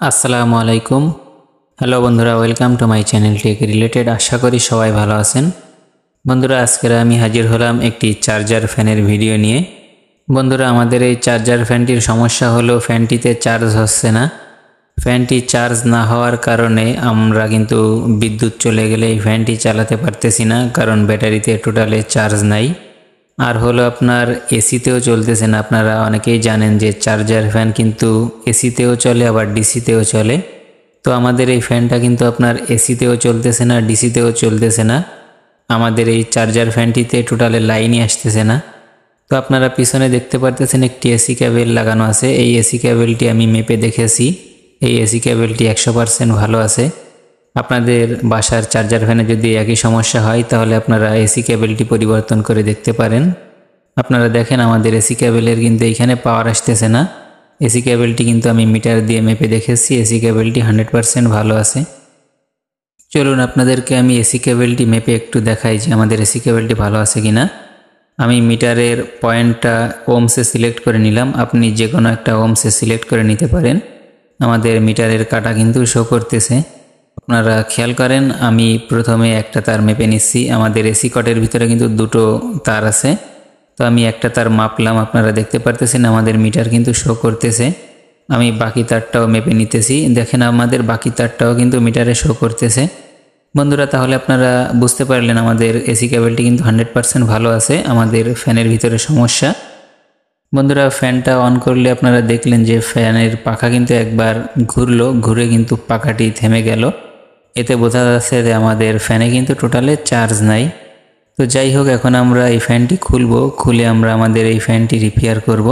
আসসালামু আলাইকুম। হ্যালো বন্ধুরা, welcome to my channel tech related. আশা করি সবাই ভালো আছেন। বন্ধুরা, আজকের আমি হাজির হলাম একটি চার্জার ফ্যানের ভিডিও নিয়ে। বন্ধুরা, আমাদের এই চার্জার ফ্যানটির সমস্যা হলো ফ্যানটিতে চার্জ হচ্ছে না। ফ্যানটি চার্জ না হওয়ার কারণে আমরা কিন্তু বিদ্যুৎ চলে গেলে এই ফ্যানটি চালাতে পারতেছি না, কারণ ব্যাটারিতে টোটালে চার্জ নাই। আর হলো আপনার এসিতেও চলতেছে না। আপনারা অনেকেই জানেন যে চার্জার ফ্যান কিন্তু এসিতেও চলে, আবার ডিসিতেও চলে। তো আমাদের এই ফ্যানটা কিন্তু আপনার এসিতেও চলতেছে না, ডিসিতেও চলতেছে না। আমাদের এই চার্জার ফ্যানটিতে টোটালে লাইনই আসতেছে না। তো আপনারা পিছনে দেখতে পারতেছেন একটি এসি কেবল লাগানো আছে। এই এসি কেবলটি আমি মেপে দেখেছি। এই এসি কেবলটি 100% ভালো আছে। আপনাদের বাসার চার্জার ফ্যানে যদি একই সমস্যা হয় তাহলে আপনারা এসি কেবলটি পরিবর্তন করে দেখতে পারেন। আপনারা দেখেন আমাদের এসি কেবলের কিন্তু এইখানে পাওয়ার আসতেছে না। এসি কেবলটি কিন্তু আমি মিটার দিয়ে মেপে দেখেছি, এসি কেবলটি 100% ভালো আছে। চলুন আপনাদেরকে আমি এসি কেবলটি মেপে একটু দেখাই যে আমাদের এসি কেবলটি ভালো আছে কিনা। আমি মিটারের পয়েন্টটা ওমসে সিলেক্ট করে নিলাম। আপনি যে কোনো একটা ওমসে সিলেক্ট করে নিতে পারেন। আমাদের মিটারের কাটা কিন্তু শো করতেছে। আপনারা খেয়াল করেন, আমি প্রথমে একটা তার মেপে নিচ্ছি। আমাদের এসি কটের ভিতরে কিন্তু দুটো তার আছে। তো আমি একটা তার মাপলাম। আপনারা দেখতে পারতেছেন আমাদের মিটার কিন্তু শো করতেছে। আমি বাকি তারটাও মেপে নিতেছি। দেখেন আমাদের বাকি তারটাও কিন্তু মিটারে শো করতেছে। বন্ধুরা, তাহলে আপনারা বুঝতে পারলেন আমাদের এসি কেবলটি কিন্তু 100% ভালো আছে। আমাদের ফ্যানের ভিতরে সমস্যা। বন্ধুরা, ফ্যানটা অন করলে আপনারা দেখলেন যে ফ্যানের পাখা কিন্তু একবার ঘুরলো, ঘুরে কিন্তু পাখাটি থেমে গেল। এতে বোঝা যাচ্ছে যে আমাদের ফ্যানে কিন্তু টোটালে চার্জ নাই। তো যাই হোক, এখন আমরা এই ফ্যানটি খুলে আমরা আমাদের এই ফ্যানটি রিপেয়ার করব।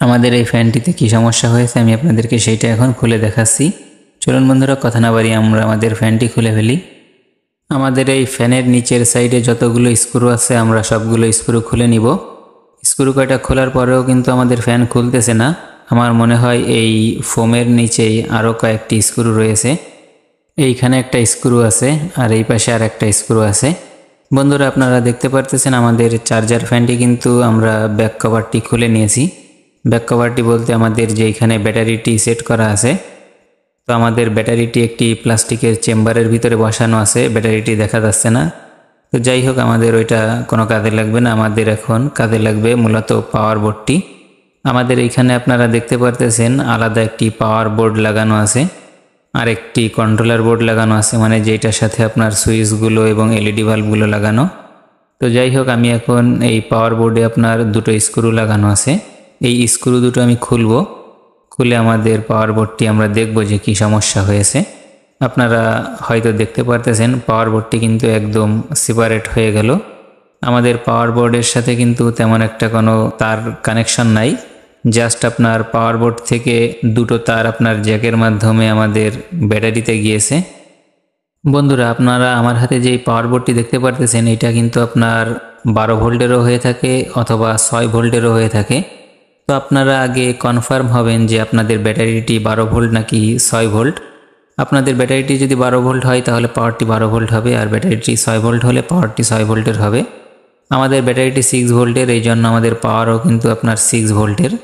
আমাদের এই ফ্যানটিতে কি সমস্যা হয়েছে আমি আপনাদেরকে সেইটা এখন খুলে দেখাচ্ছি। চলুন বন্ধুরা, কথা না বাড়িয়ে আমরা আমাদের ফ্যানটি খুলে ফেলি। আমাদের এই ফ্যানের নিচের সাইডে যতগুলো স্ক্রু আছে আমরা সবগুলো স্ক্রু খুলে নিব। স্ক্রু কয়টা খোলার পরেও কিন্তু আমাদের ফ্যান খুলতেছে না। আমার মনে হয় এই ফোমের নিচেই আরও কয়েকটি স্ক্রু রয়েছে। এইখানে একটা স্ক্রু আছে আর এই পাশে আর একটা স্ক্রু আছে। বন্ধুরা, আপনারা দেখতে পারতেছেন আমাদের চার্জার ফ্যানটি কিন্তু আমরা ব্যাক কভারটি খুলে নিয়েছি। ব্যাক কভারটি বলতে আমাদের যে এখানে ব্যাটারিটি সেট করা আছে। তো আমাদের ব্যাটারিটি একটি প্লাস্টিকের চেম্বারের ভিতরে বসানো আছে, ব্যাটারিটি দেখা যাচ্ছে না। তো যাই হোক, আমাদের ওইটা কোনো কাজে লাগবে না। আমাদের এখন কাজে লাগবে মূলত পাওয়ার বোর্ডটি। আমাদের এইখানে আপনারা দেখতে পারতেছেন আলাদা একটি পাওয়ার বোর্ড লাগানো আছে আর একটি কন্ট্রোলার বোর্ড লাগানো আছে, মানে যেটার সাথে আপনার সুইচগুলো এবং এলইডি বাল্বগুলো লাগানো। তো যাই হোক, আমি এখন এই পাওয়ার বোর্ডে আপনার দুটো স্ক্রু লাগানো আছে। এই স্ক্রু দুটো আমি খুলে আমাদের পাওয়ার বোর্ডটি আমরা দেখব যে কি সমস্যা হয়েছে। আপনারা হয়তো দেখতে পারতেছেন পাওয়ার বোর্ডটি কিন্তু একদম সেপারেট হয়ে গেল। আমাদের পাওয়ার বোর্ডের সাথে কিন্তু তেমন একটা কোনো তার কানেকশন নাই। জাস্ট আপনার পাওয়ার বোর্ড থেকে দুটো তার আপনার জ্যাকের মাধ্যমে আমাদের ব্যাটারিতে গিয়েছে। বন্ধুরা, আপনারা আমার হাতে যে পাওয়ার বোর্ডটি দেখতে পারতেছেন এটা কিন্তু আপনার 12 ভোল্টেরও হয়ে থাকে অথবা 6 ভোল্টেরও হয়ে থাকে। তো আপনারা আগে কনফার্ম হবেন যে আপনাদের ব্যাটারিটি 12 ভোল্ট নাকি 6 ভোল্ট। আপনাদের ব্যাটারিটি যদি 12 ভোল্ট হয় তাহলে পাওয়ারটি 12 ভোল্ট হবে, আর ব্যাটারিটি 6 ভোল্ট হলে পাওয়ারটি 6 ভোল্টের হবে। আমাদের ব্যাটারিটি 6 ভোল্টের, এই জন্য আমাদের পাওয়ারও কিন্তু আপনার 6 ভোল্টের।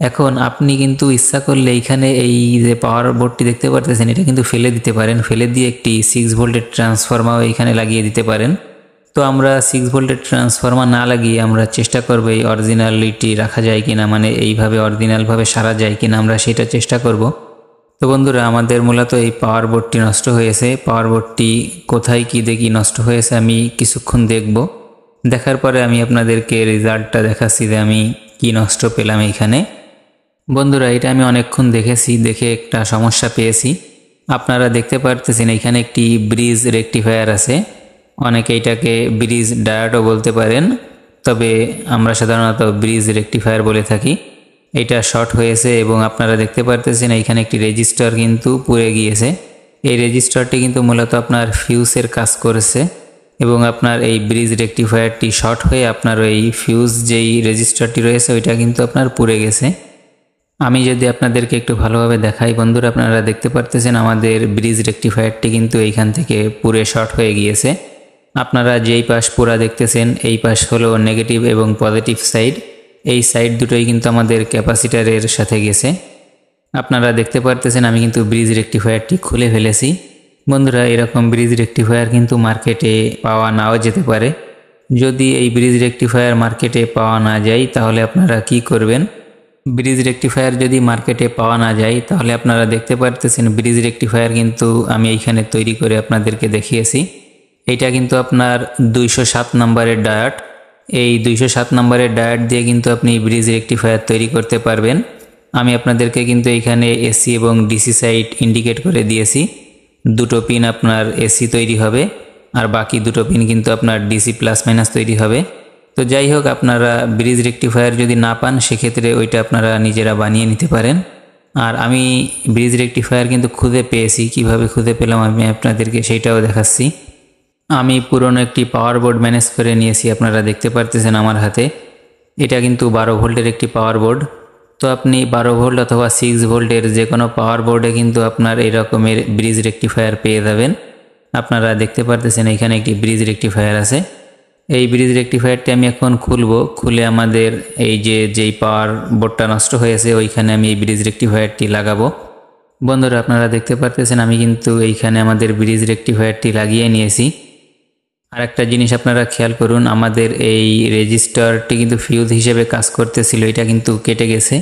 এখন আপনি কিন্তু ইচ্ছা করলে এইখানে এই যে পাওয়ার বোর্ডটি দেখতে পারতেছেন এটা কিন্তু ফেলে দিতে পারেন। ফেলে দিয়ে একটি 6 ভোল্টের ট্রান্সফরমার এইখানে লাগিয়ে দিতে পারেন। তো আমরা 6 ভোল্টের ট্রান্সফরমার না লাগিয়ে আমরা চেষ্টা করব এই অরিজিনালিটি রাখা যায় কিনা, মানে এইভাবে অরিজিনালভাবে সারা যায় কিনা আমরা সেটা চেষ্টা করব। তো বন্ধুরা, আমাদের মূলত এই পাওয়ার বোর্ডটি নষ্ট হয়েছে। পাওয়ার বোর্ডটি কোথায় কী দেখি নষ্ট হয়েছে আমি কিছুক্ষণ দেখব। দেখার পরে আমি আপনাদেরকে রেজাল্টটা দেখাচ্ছি যে আমি কি নষ্ট পেলাম এইখানে। বন্ধুরা, এটা আমি অনেকক্ষণ দেখেছি, দেখে একটা সমস্যা পেয়েছি। আপনারা দেখতে পারতেছেন এখানে একটি ব্রিজ রেকটিফায়ার আছে। অনেকে এটাকে ব্রিজ ডায়োডও বলতে পারেন, তবে আমরা সাধারণত ব্রিজ রেকটিফায়ার বলে থাকি। এটা শর্ট হয়েছে এবং আপনারা দেখতে পারতেছেন এইখানে একটি রেজিস্টার কিন্তু পুড়ে গিয়েছে। এই রেজিস্টারটি কিন্তু মূলত আপনার ফিউজের কাজ করেছে এবং আপনার এই ব্রিজ রেকটিফায়ারটি শর্ট হয়ে আপনার এই ফিউজ যেই রেজিস্টারটি রয়েছে ওইটা কিন্তু আপনার পুড়ে গেছে। আমি যদি আপনাদেরকে একটু ভালোভাবে দেখাই, বন্ধুরা আপনারা দেখতে পারতেছেন আমাদের ব্রিজ রেকটিফায়ারটি কিন্তু এইখান থেকে পুরে শর্ট হয়ে গিয়েছে। আপনারা যেই পাশ পুরা দেখতেছেন এই পাশ হলো নেগেটিভ এবং পজিটিভ সাইড। এই সাইড দুটোই কিন্তু আমাদের ক্যাপাসিটারের সাথে গেছে। আপনারা দেখতে পারতেছেন আমি কিন্তু ব্রিজ রেকটিফায়ারটি খুলে ফেলেছি। বন্ধুরা, এরকম ব্রিজ রেকটিফায়ার কিন্তু মার্কেটে পাওয়া নাও যেতে পারে। যদি এই ব্রিজ রেকটিফায়ার মার্কেটে পাওয়া না যায় তাহলে আপনারা কি করবেন? ব্রিজ রেকটিফায়ার যদি মার্কেটে পাওয়া না যায় তাহলে আপনারা দেখতে পারতেছেন ব্রিজ রেকটিফায়ার কিন্তু আমি এইখানে তৈরি করে আপনাদেরকে দেখিয়েছি। এটা কিন্তু আপনার 207 নম্বরের ডায়োড। এই 207 নম্বরের ডায়োড দিয়ে কিন্তু আপনি ব্রিজ রেকটিফায়ার তৈরি করতে পারবেন। আমি আপনাদেরকে কিন্তু এইখানে এসি এবং ডিসি সাইড ইন্ডিকেট করে দিয়েছি। দুটো পিন আপনার এসি তৈরি হবে আর বাকি দুটো পিন কিন্তু আপনার ডিসি প্লাস মাইনাস তৈরি হবে। তো যাই হোক, আপনারা ব্রিজ রেকটিফায়ার যদি না পান সেক্ষেত্রে ওইটা আপনারা নিজেরা বানিয়ে নিতে পারেন। আর আমি ব্রিজ রেকটিফায়ার কিন্তু খুঁজে পেয়েছি। কিভাবে খুঁজে পেলাম আমি আপনাদেরকে সেইটাও দেখাচ্ছি। আমি পুরনো একটি পাওয়ার বোর্ড ম্যানেজ করে নিয়েছি, আপনারা দেখতে পারতেছেন আমার হাতে। এটা কিন্তু 12 ভোল্টের একটি পাওয়ার বোর্ড। তো আপনি 12 ভোল্ট অথবা 6 ভোল্টের যে কোনো পাওয়ার বোর্ডে কিন্তু আপনার এই রকমের ব্রিজ রেকটিফায়ার পেয়ে যাবেন। আপনারা দেখতে পারতেছেন এখানে একটি ব্রিজ রেকটিফায়ার আছে। এই ব্রিজ রেকটিফায়ারটি আমি এখন খুলে আমাদের এই যেই পাওয়ার বোর্ডটা নষ্ট হয়েছে ওইখানে আমি এই ব্রিজ রেকটিফায়ারটি লাগাবো। বন্ধুরা, আপনারা দেখতে পারতেছেন আমি কিন্তু এইখানে আমাদের ব্রিজ রেকটিফায়ারটি লাগিয়ে নিয়েছি। আর একটা জিনিস আপনারা খেয়াল করুন, আমাদের এই রেজিস্টারটি কিন্তু ফিউজ হিসেবে কাজ করতেছিল, এটা কিন্তু কেটে গেছে।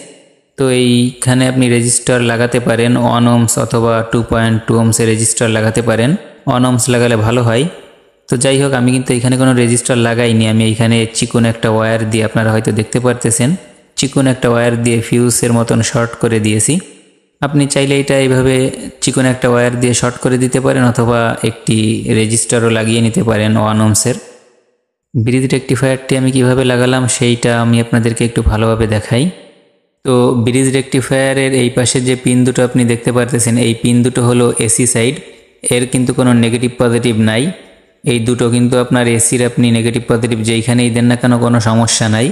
তো এইখানে আপনি রেজিস্টার লাগাতে পারেন 1 ohms অথবা 2.2 ohms এর রেজিস্টার লাগাতে পারেন। 1 ohms লাগালে ভালো হয়। তো যাই হোক, আমি কিন্তু এখানে কোনো রেজিস্টার লাগাইনি। আমি এইখানে চিকন একটা ওয়্যার দিয়ে, আপনারা হয়তো দেখতে পারতেছেন, চিকন একটা ওয়্যার দিয়ে ফিউজের মতন শর্ট করে দিয়েছি। আপনি চাইলে এটা এইভাবে চিকন একটা ওয়্যার দিয়ে শর্ট করে দিতে পারেন অথবা একটি রেজিস্টারও লাগিয়ে নিতে পারেন 1 ohms এর। ব্রিজ রেকটিফায়ারটি আমি কিভাবে লাগালাম সেইটা আমি আপনাদেরকে একটু ভালোভাবে দেখাই। তো ব্রিজ রেকটিফায়ারের এই পাশে যে পিন দুটো আপনি দেখতে পারতেছেন, এই পিন দুটো হলো এসি সাইড। এর কিন্তু কোনো নেগেটিভ পজিটিভ নাই। এই দুটো কিন্তু আপনার এসির আপনি নেগেটিভ পজিটিভ যেইখানেই দেন না কেন কোনো সমস্যা নাই।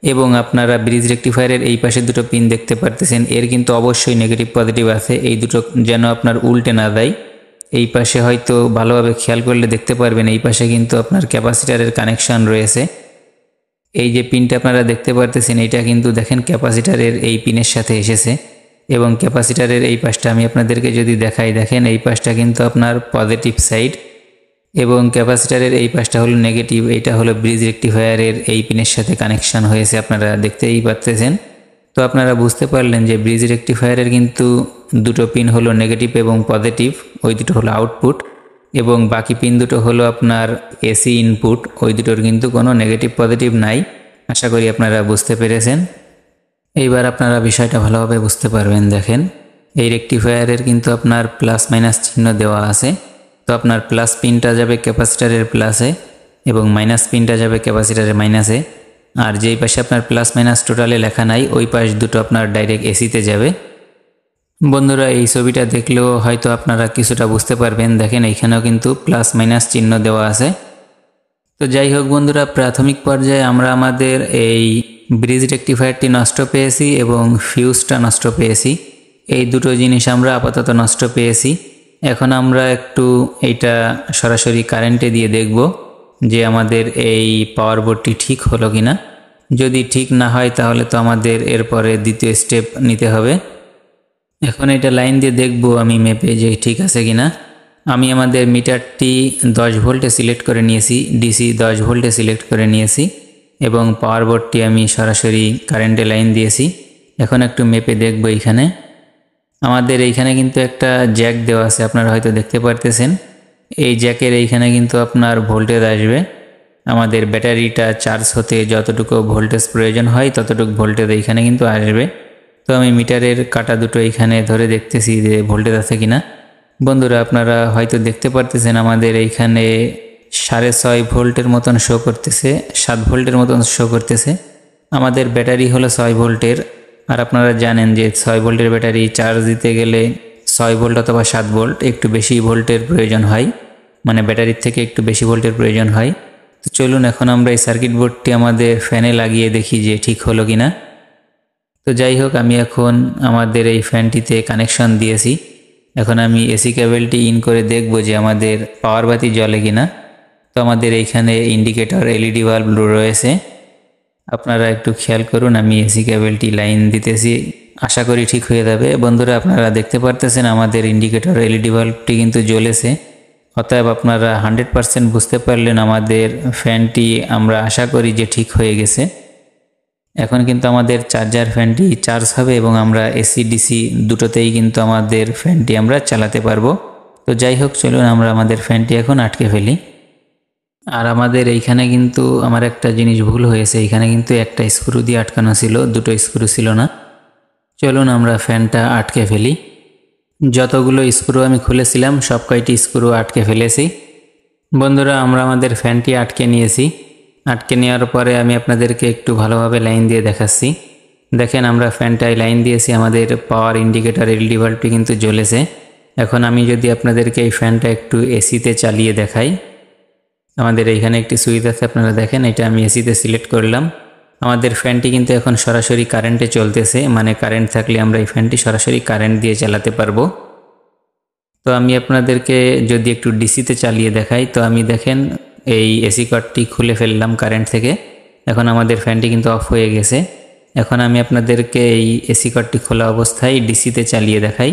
এবং আপনারা ব্রিজ রেকটিফায়ারের এই পাশে দুটো পিন দেখতে পারতেছেন, এর কিন্তু অবশ্যই নেগেটিভ পজিটিভ আছে। এই দুটো যেন আপনার উল্টে না দেয়। এই পাশে হয়তো ভালোভাবে খেয়াল করলে দেখতে পারবেন, এই পাশে কিন্তু আপনার ক্যাপাসিটারের কানেকশন রয়েছে। এই যে পিনটা আপনারা দেখতে পারতেছেন এটা কিন্তু দেখেন ক্যাপাসিটারের এই পিনের সাথে এসেছে। এবং ক্যাপাসিটারের এই পাশটা আমি আপনাদেরকে যদি দেখাই, দেখেন এই পাশটা কিন্তু আপনার পজিটিভ সাইড এবং ক্যাপাসিটারের এই পাশটা হলো নেগেটিভ। এইটা হলো ব্রিজ রেকটিফায়ারের এই পিনের সাথে কানেকশন হয়েছে, আপনারা দেখতেই পাচ্ছেন। তো আপনারা বুঝতে পারলেন যে ব্রিজ রেকটিফায়ারের কিন্তু দুটো পিন হলো নেগেটিভ এবং পজিটিভ, ওই দুটো হলো আউটপুট। এবং বাকি পিন দুটো হলো আপনার এসি ইনপুট, ওই দুটোর কিন্তু কোনো নেগেটিভ পজিটিভ নাই। আশা করি আপনারা বুঝতে পেরেছেন। এইবার আপনারা বিষয়টা ভালোভাবে বুঝতে পারবেন। দেখেন এই রেকটিফায়ারের কিন্তু আপনার প্লাস মাইনাস চিহ্ন দেওয়া আছে। তো আপনার প্লাস পিনটা যাবে ক্যাপাসিটারের প্লাসে এবং মাইনাস পিনটা যাবে ক্যাপাসিটারের মাইনাসে। আর যেই পাশে আপনার প্লাস মাইনাস টোটালে লেখা নাই ওই পাশ দুটো আপনার ডাইরেক্ট এসিতে যাবে। বন্ধুরা, এই ছবিটা দেখলেও হয়তো আপনারা কিছুটা বুঝতে পারবেন। দেখেন এইখানেও কিন্তু প্লাস মাইনাস চিহ্ন দেওয়া আছে। তো যাই হোক বন্ধুরা, প্রাথমিক পর্যায়ে আমরা আমাদের এই ব্রিজ রেকটিফায়ারটি নষ্ট পেয়েছি এবং ফিউজটা নষ্ট পেয়েছি। এই দুটো জিনিস আমরা আপাতত নষ্ট পেয়েছি। এখন আমরা একটু এইটা সরাসরি কারেন্টে দিয়ে দেখব যে আমাদের এই পাওয়ার বোর্ডটি ঠিক হলো কিনা। যদি ঠিক না হয় তাহলে তো আমাদের এরপরে দ্বিতীয় স্টেপ নিতে হবে। এখন এটা লাইন দিয়ে দেখব আমি মেপে যে ঠিক আছে কিনা। আমি আমাদের মিটারটি 10 ভোল্টে সিলেক্ট করে নিয়েছি, ডিসি 10 ভোল্টে সিলেক্ট করে নিয়েছি এবং পাওয়ার বোর্ডটি আমি সরাসরি কারেন্টে লাইন দিয়েছি। এখন একটু মেপে দেখব। এইখানে আমাদের এইখানে কিন্তু একটা জ্যাক দেওয়া আছে, আপনারা হয়তো দেখতে পারতেছেন। এই জ্যাকের এইখানে কিন্তু আপনার ভোল্টেজ আসবে। আমাদের ব্যাটারিটা চার্জ হতে যতটুকু ভোল্টেজ প্রয়োজন হয় ততটুকু ভোল্টেজ এইখানে কিন্তু আসবে। তো আমি মিটারের কাঁটা দুটো এইখানে ধরে দেখতেছি যে ভোল্টেজ আছে কিনা। বন্ধুরা, আপনারা হয়তো দেখতে পারতেছেন আমাদের এইখানে 6.5 ভোল্টের মতন শো করতেছে, 7 ভোল্টের মতন শো করতেছে। আমাদের ব্যাটারি হলো 6 ভোল্টের। আর আপনারা জানেন যে 6 ভোল্টের ব্যাটারি চার্জ দিতে গেলে 6 ভোল্ট অথবা 7 ভোল্ট একটু বেশি ভোল্টের প্রয়োজন হয়, মানে ব্যাটারির থেকে একটু বেশি ভোল্টের প্রয়োজন হয়। তো চলুন এখন আমরা এই সার্কিট বোর্ডটি আমাদের ফ্যানে লাগিয়ে দেখি যে ঠিক হলো কিনা। তো যাই হোক, আমি এখন আমাদের এই ফ্যানটিতে কানেকশন দিয়েছি। এখন আমি এসি কেবলটি ইন করে দেখব যে আমাদের পাওয়ার বাতি জ্বলে কিনা। তো আমাদের এইখানে ইন্ডিকেটর এলইডি বাল্ব রয়েছে, আপনারা একটু খেয়াল করুন। আমি এসি কেবলটি লাইন দিতেছি আশা করি ঠিক হয়ে যাবে। বন্ধুরা আপনারা দেখতে পারতেছেন আমাদের ইন্ডিকেটর এলইডি বাল্বটি কিন্তু জ্বলেছে। অতএব আপনারা 100% বুঝতে পারলেন আমাদের ফ্যানটি আমরা আশা করি যে ঠিক হয়ে গেছে। এখন কিন্তু আমাদের চার্জার ফ্যানটি চার্জ হবে এবং আমরা এসি ডিসি দুটোতেই কিন্তু আমাদের ফ্যানটি আমরা চালাতে পারবো। তো যাই হোক, চলুন আমরা আমাদের ফ্যানটি এখন আটকে ফেলি। আর আমাদের এইখানে কিন্তু আমার একটা জিনিস ভুল হয়েছে, এইখানে কিন্তু একটা স্ক্রু দিয়ে আটকানো ছিল, দুটো স্ক্রু ছিল না। চলুন আমরা ফ্যানটা আটকে ফেলি। যতগুলো স্ক্রু আমি খুলেছিলাম সব কয়টি স্ক্রু আটকে ফেলেছি। বন্ধুরা আমরা আমাদের ফ্যানটি আটকে নিয়েছি। আটকে নেওয়ার পরে আমি আপনাদেরকে একটু ভালোভাবে লাইন দিয়ে দেখাচ্ছি। দেখেন আমরা ফ্যানটায় লাইন দিয়েছি, আমাদের পাওয়ার ইন্ডিকেটর এলইডি বাল্বটি কিন্তু জ্বলেছে। এখন আমি যদি আপনাদেরকে এই ফ্যানটা একটু এসিতে চালিয়ে দেখাই, আমাদের এইখানে একটি সুইচ আছে, আপনারা দেখেন, এটা আমি এসিতে সিলেক্ট করলাম। আমাদের ফ্যানটি কিন্তু এখন সরাসরি কারেন্টে চলতেছে, মানে কারেন্ট থাকলে আমরা এই ফ্যানটি সরাসরি কারেন্ট দিয়ে চালাতে পারবো। তো আমি আপনাদেরকে যদি একটু ডিসিতে চালিয়ে দেখাই, তো আমি দেখেন এই এসি কর্ডটি খুলে ফেললাম কারেন্ট থেকে। এখন আমাদের ফ্যানটি কিন্তু অফ হয়ে গেছে। এখন আমি আপনাদেরকে এই এসি কর্ডটি খোলা অবস্থায় ডিসিতে চালিয়ে দেখাই।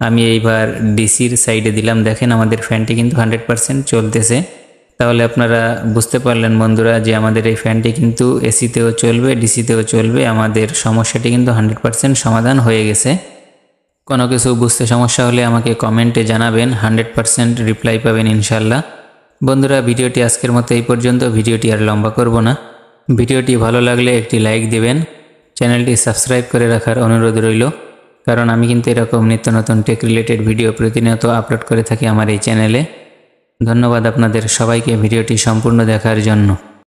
আমি এইবার ডিসির সাইডে দিলাম, দেখেন আমাদের ফ্যানটি কিন্তু 100% চলতেছে। তাহলে আপনারা বুঝতে পারলেন বন্ধুরা যে আমাদের এই ফ্যানটি কিন্তু এসিতেও চলবে, ডিসিতেও চলবে। আমাদের সমস্যাটি কিন্তু 100% সমাধান হয়ে গেছে। কোনো কিছু বুঝতে সমস্যা হলে আমাকে কমেন্টে জানাবেন, 100% রিপ্লাই পাবেন ইনশাল্লাহ। বন্ধুরা ভিডিওটি আজকের মতো এই পর্যন্ত। ভিডিওটি আর লম্বা করব না। ভিডিওটি ভালো লাগলে একটি লাইক দিবেন, চ্যানেলটি সাবস্ক্রাইব করে রাখার অনুরোধ রইল, কারণ আমি কিন্তু এরকম নিত্য নতুন টেক রিলেটেড ভিডিও প্রতিনিয়ত আপলোড করে থাকি আমার এই চ্যানেলে। ধন্যবাদ আপনাদের সবাইকে ভিডিওটি সম্পূর্ণ দেখার জন্য।